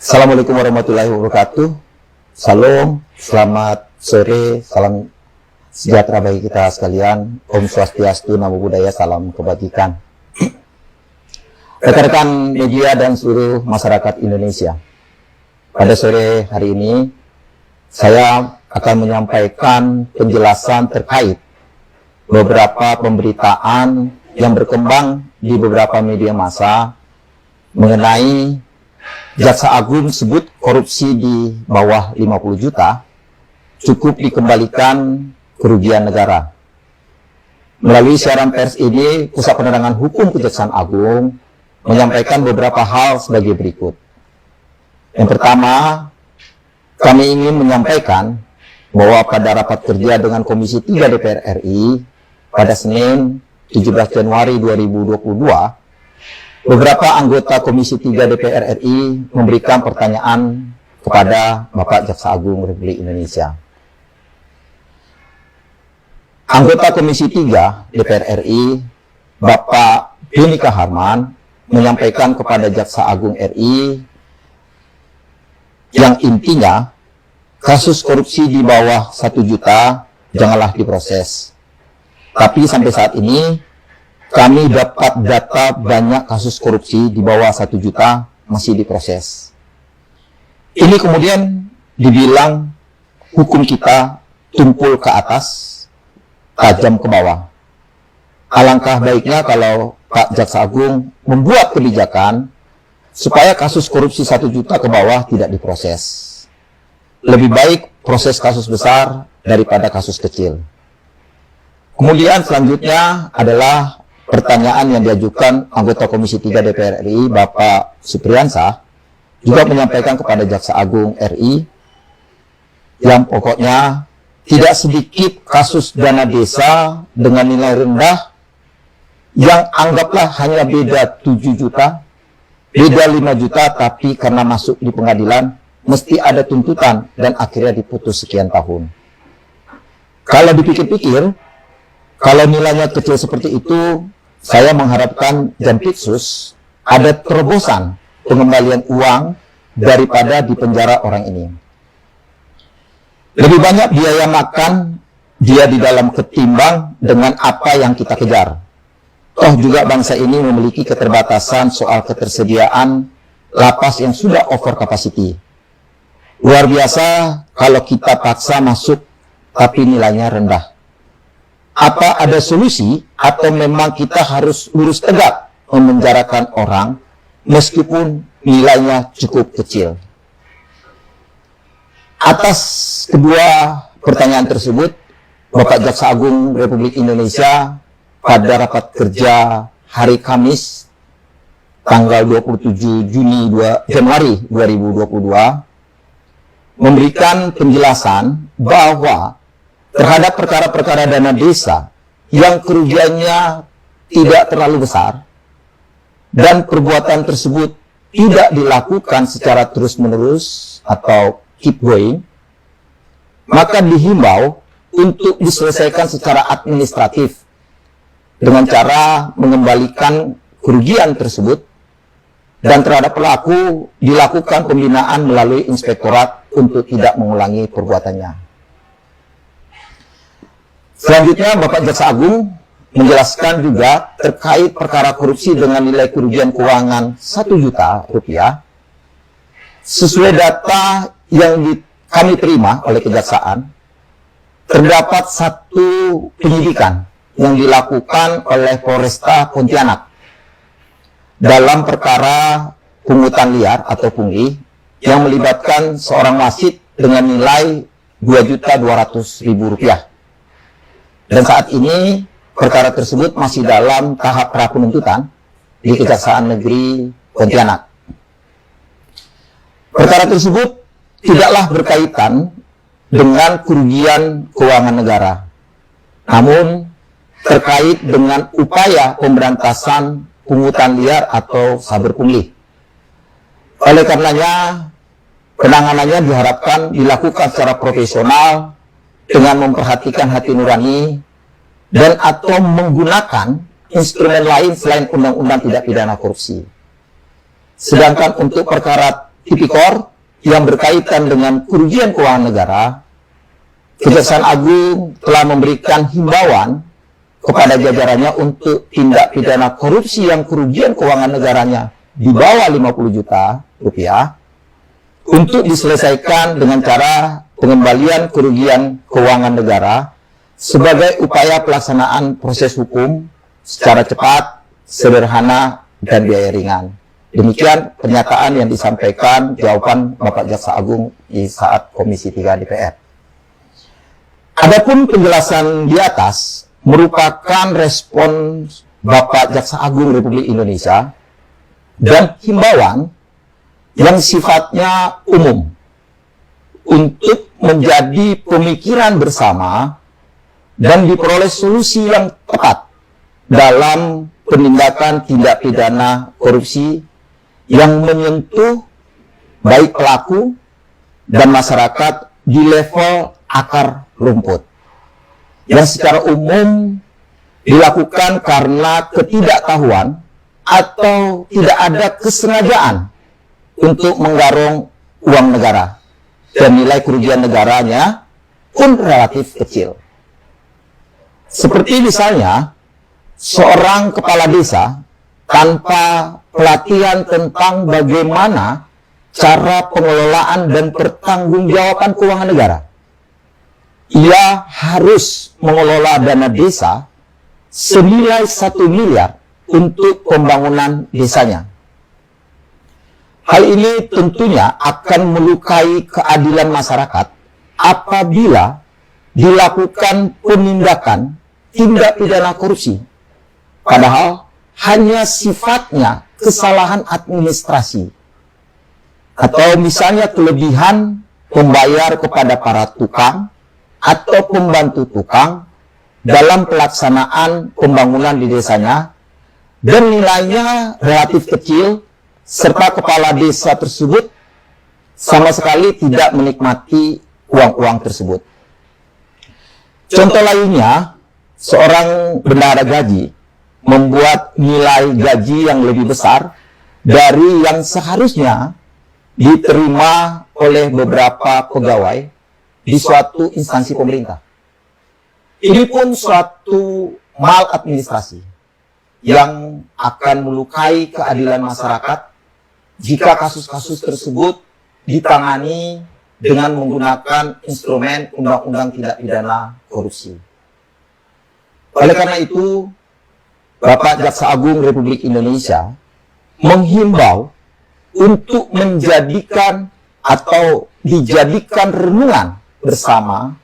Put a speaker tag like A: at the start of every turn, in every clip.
A: Assalamualaikum warahmatullahi wabarakatuh. Salam, selamat sore, salam sejahtera bagi kita sekalian. Om Swastiastu, Namo Buddhaya, salam kebajikan. Rekan-rekan media dan seluruh masyarakat Indonesia. Pada sore hari ini, saya akan menyampaikan penjelasan terkait beberapa pemberitaan yang berkembang di beberapa media massa mengenai Jaksa Agung sebut korupsi di bawah 50 juta cukup dikembalikan kerugian negara. Melalui siaran pers ini, Pusat Penerangan Hukum Kejaksaan Agung menyampaikan beberapa hal sebagai berikut. Yang pertama, kami ingin menyampaikan bahwa pada rapat kerja dengan Komisi 3 DPR RI pada Senin 17 Januari 2022, beberapa anggota Komisi 3 DPR RI memberikan pertanyaan kepada Bapak Jaksa Agung Republik Indonesia. Anggota Komisi 3 DPR RI, Bapak Beni Kaharman, menyampaikan kepada Jaksa Agung RI yang intinya, kasus korupsi di bawah 1 juta janganlah diproses. Tapi sampai saat ini, kami dapat data banyak kasus korupsi di bawah 1 juta masih diproses. Ini kemudian dibilang hukum kita tumpul ke atas, tajam ke bawah. Alangkah baiknya kalau Pak Jaksa Agung membuat kebijakan supaya kasus korupsi 1 juta ke bawah tidak diproses. Lebih baik proses kasus besar daripada kasus kecil. Kemudian selanjutnya adalah pertanyaan yang diajukan anggota Komisi 3 DPR RI, Bapak Supriyansah, juga menyampaikan kepada Jaksa Agung RI, yang pokoknya tidak sedikit kasus dana desa dengan nilai rendah, yang anggaplah hanya beda 7 juta, beda 5 juta, tapi karena masuk di pengadilan, mesti ada tuntutan, dan akhirnya diputus sekian tahun. Kalau dipikir-pikir, kalau nilainya kecil seperti itu, saya mengharapkan Jampitsus ada terobosan pengembalian uang daripada di penjara orang ini. Lebih banyak biaya makan dia di dalam ketimbang dengan apa yang kita kejar. Toh juga bangsa ini memiliki keterbatasan soal ketersediaan lapas yang sudah over capacity. Luar biasa kalau kita paksa masuk tapi nilainya rendah. Apa ada solusi atau memang kita harus lurus tegak memenjarakan orang meskipun nilainya cukup kecil? Atas kedua pertanyaan tersebut, Bapak Jaksa Agung Republik Indonesia pada rapat kerja hari Kamis tanggal 27 Januari 2022 memberikan penjelasan bahwa terhadap perkara-perkara dana desa yang kerugiannya tidak terlalu besar dan perbuatan tersebut tidak dilakukan secara terus-menerus atau keep going, maka dihimbau untuk diselesaikan secara administratif dengan cara mengembalikan kerugian tersebut, dan terhadap pelaku dilakukan pembinaan melalui inspektorat untuk tidak mengulangi perbuatannya. Selanjutnya, Bapak Jaksa Agung menjelaskan juga terkait perkara korupsi dengan nilai kerugian keuangan 1 juta rupiah. Sesuai data yang kami terima oleh Kejaksaan, terdapat satu penyidikan yang dilakukan oleh Polresta Pontianak dalam perkara pungutan liar atau pungli yang melibatkan seorang wasit dengan nilai Rp2.200.000. Dan saat ini perkara tersebut masih dalam tahap pra penuntutan di Kejaksaan Negeri Pontianak. Perkara tersebut tidaklah berkaitan dengan kerugian keuangan negara, namun terkait dengan upaya pemberantasan pungutan liar atau saber pungli. Oleh karenanya, penanganannya diharapkan dilakukan secara profesional dengan memperhatikan hati nurani dan atau menggunakan instrumen lain selain undang-undang tidak pidana korupsi. Sedangkan untuk perkara tipikor yang berkaitan dengan kerugian keuangan negara, Kejaksaan Agung telah memberikan himbauan kepada jajarannya untuk tindak pidana korupsi yang kerugian keuangan negaranya di bawah 50 juta rupiah untuk diselesaikan dengan cara pengembalian kerugian keuangan negara sebagai upaya pelaksanaan proses hukum secara cepat, sederhana, dan biaya ringan. Demikian pernyataan yang disampaikan jawaban Bapak Jaksa Agung di saat Komisi 3 DPR. Adapun penjelasan di atas merupakan respon Bapak Jaksa Agung Republik Indonesia dan himbauan yang sifatnya umum untuk menjadi pemikiran bersama dan diperoleh solusi yang tepat dalam penindakan tindak pidana korupsi yang menyentuh baik pelaku dan masyarakat di level akar rumput, yang secara umum dilakukan karena ketidaktahuan atau tidak ada kesengajaan untuk menggarong uang negara, dan nilai kerugian negaranya pun relatif kecil. Seperti misalnya, seorang kepala desa tanpa pelatihan tentang bagaimana cara pengelolaan dan pertanggungjawaban keuangan negara. Ia harus mengelola dana desa senilai 1 miliar untuk pembangunan desanya. Hal ini tentunya akan melukai keadilan masyarakat apabila dilakukan penindakan tindak pidana korupsi, padahal hanya sifatnya kesalahan administrasi, atau misalnya kelebihan membayar kepada para tukang atau pembantu tukang dalam pelaksanaan pembangunan di desanya, dan nilainya relatif kecil, serta kepala desa tersebut sama sekali tidak menikmati uang-uang tersebut. Contoh lainnya, seorang bendahara gaji membuat nilai gaji yang lebih besar dari yang seharusnya diterima oleh beberapa pegawai di suatu instansi pemerintah. Ini pun suatu maladministrasi yang akan melukai keadilan masyarakat jika kasus-kasus tersebut ditangani dengan menggunakan instrumen Undang-Undang Tindak Pidana Korupsi. Oleh karena itu, Bapak Jaksa Agung Republik Indonesia menghimbau untuk menjadikan atau dijadikan renungan bersama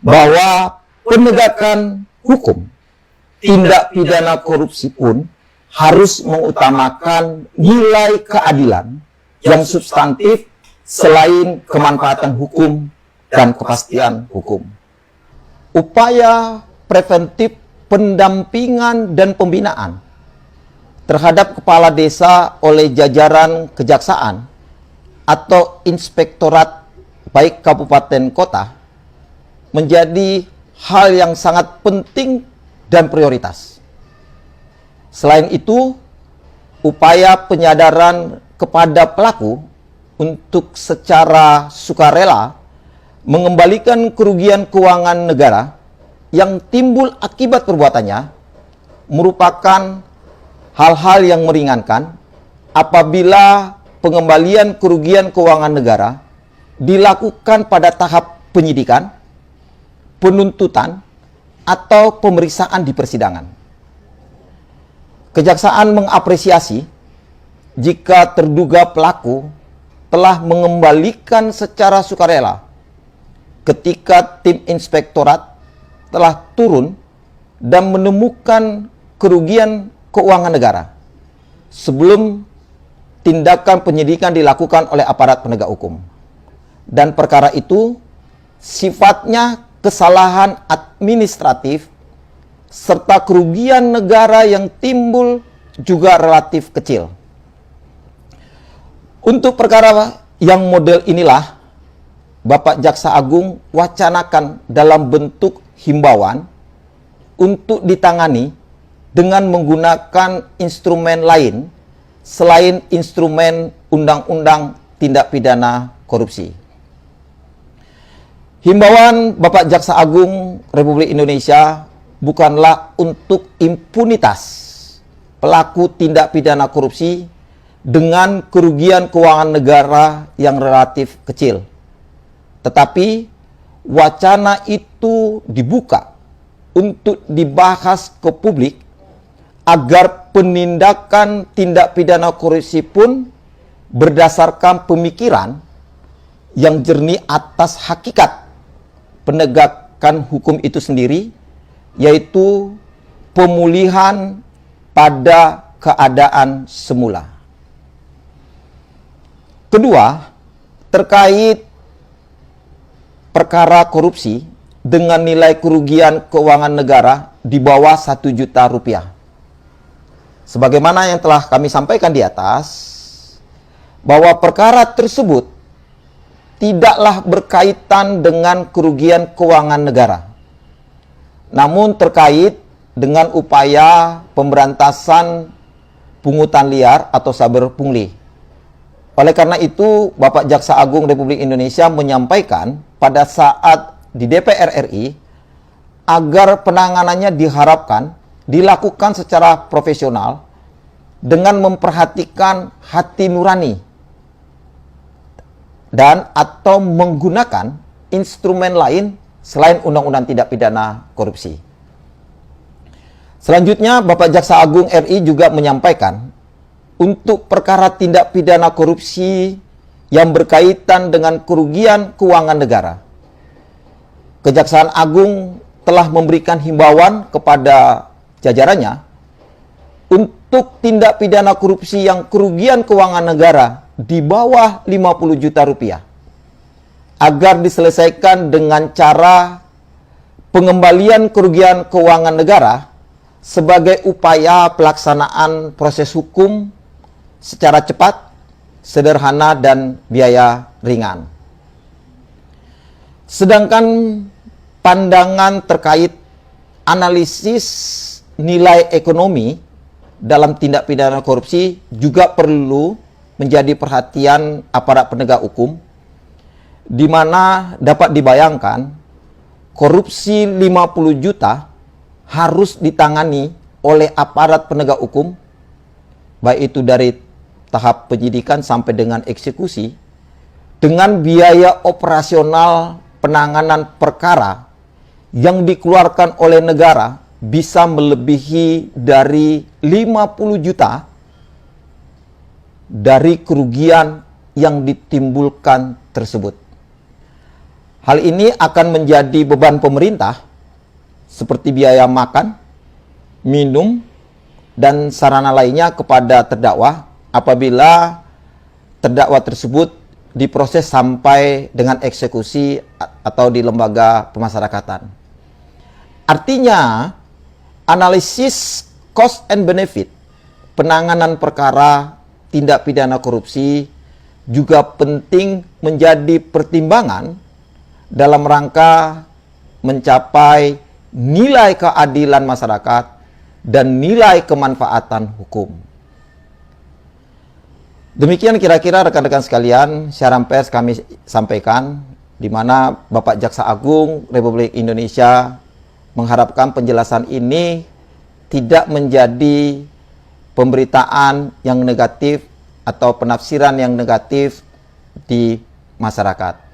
A: bahwa penegakan hukum tindak pidana korupsi pun harus mengutamakan nilai keadilan yang substantif selain kemanfaatan hukum dan kepastian hukum. Upaya preventif pendampingan dan pembinaan terhadap kepala desa oleh jajaran kejaksaan atau inspektorat baik kabupaten kota menjadi hal yang sangat penting dan prioritas. Selain itu, upaya penyadaran kepada pelaku untuk secara sukarela mengembalikan kerugian keuangan negara yang timbul akibat perbuatannya merupakan hal-hal yang meringankan apabila pengembalian kerugian keuangan negara dilakukan pada tahap penyidikan, penuntutan, atau pemeriksaan di persidangan. Kejaksaan mengapresiasi jika terduga pelaku telah mengembalikan secara sukarela ketika tim inspektorat telah turun dan menemukan kerugian keuangan negara sebelum tindakan penyidikan dilakukan oleh aparat penegak hukum. Dan perkara itu sifatnya kesalahan administratif serta kerugian negara yang timbul juga relatif kecil. Untuk perkara yang model inilah Bapak Jaksa Agung wacanakan dalam bentuk himbauan untuk ditangani dengan menggunakan instrumen lain selain instrumen Undang-Undang Tindak Pidana Korupsi. Himbauan Bapak Jaksa Agung Republik Indonesia bukanlah untuk impunitas pelaku tindak pidana korupsi dengan kerugian keuangan negara yang relatif kecil. Tetapi wacana itu dibuka untuk dibahas ke publik agar penindakan tindak pidana korupsi pun berdasarkan pemikiran yang jernih atas hakikat penegakan hukum itu sendiri, yaitu pemulihan pada keadaan semula. Kedua, terkait perkara korupsi dengan nilai kerugian keuangan negara di bawah 1 juta rupiah. Sebagaimana yang telah kami sampaikan di atas, bahwa perkara tersebut tidaklah berkaitan dengan kerugian keuangan negara, namun terkait dengan upaya pemberantasan pungutan liar atau saber pungli. Oleh karena itu, Bapak Jaksa Agung Republik Indonesia menyampaikan pada saat di DPR RI agar penanganannya diharapkan dilakukan secara profesional dengan memperhatikan hati nurani dan atau menggunakan instrumen lain selain Undang-Undang Tindak Pidana Korupsi. Selanjutnya, Bapak Jaksa Agung RI juga menyampaikan untuk perkara tindak pidana korupsi yang berkaitan dengan kerugian keuangan negara, Kejaksaan Agung telah memberikan himbauan kepada jajarannya untuk tindak pidana korupsi yang kerugian keuangan negara di bawah 50 juta rupiah agar diselesaikan dengan cara pengembalian kerugian keuangan negara sebagai upaya pelaksanaan proses hukum secara cepat, sederhana, dan biaya ringan. Sedangkan pandangan terkait analisis nilai ekonomi dalam tindak pidana korupsi juga perlu menjadi perhatian aparat penegak hukum, di mana dapat dibayangkan korupsi 50 juta harus ditangani oleh aparat penegak hukum, baik itu dari tahap penyidikan sampai dengan eksekusi, dengan biaya operasional penanganan perkara yang dikeluarkan oleh negara bisa melebihi dari 50 juta dari kerugian yang ditimbulkan tersebut. Hal ini akan menjadi beban pemerintah seperti biaya makan, minum, dan sarana lainnya kepada terdakwa apabila terdakwa tersebut diproses sampai dengan eksekusi atau di lembaga pemasyarakatan. Artinya, analisis cost and benefit penanganan perkara tindak pidana korupsi juga penting menjadi pertimbangan dalam rangka mencapai nilai keadilan masyarakat dan nilai kemanfaatan hukum. Demikian kira-kira rekan-rekan sekalian, siaran pers kami sampaikan, di mana Bapak Jaksa Agung Republik Indonesia mengharapkan penjelasan ini tidak menjadi pemberitaan yang negatif atau penafsiran yang negatif di masyarakat.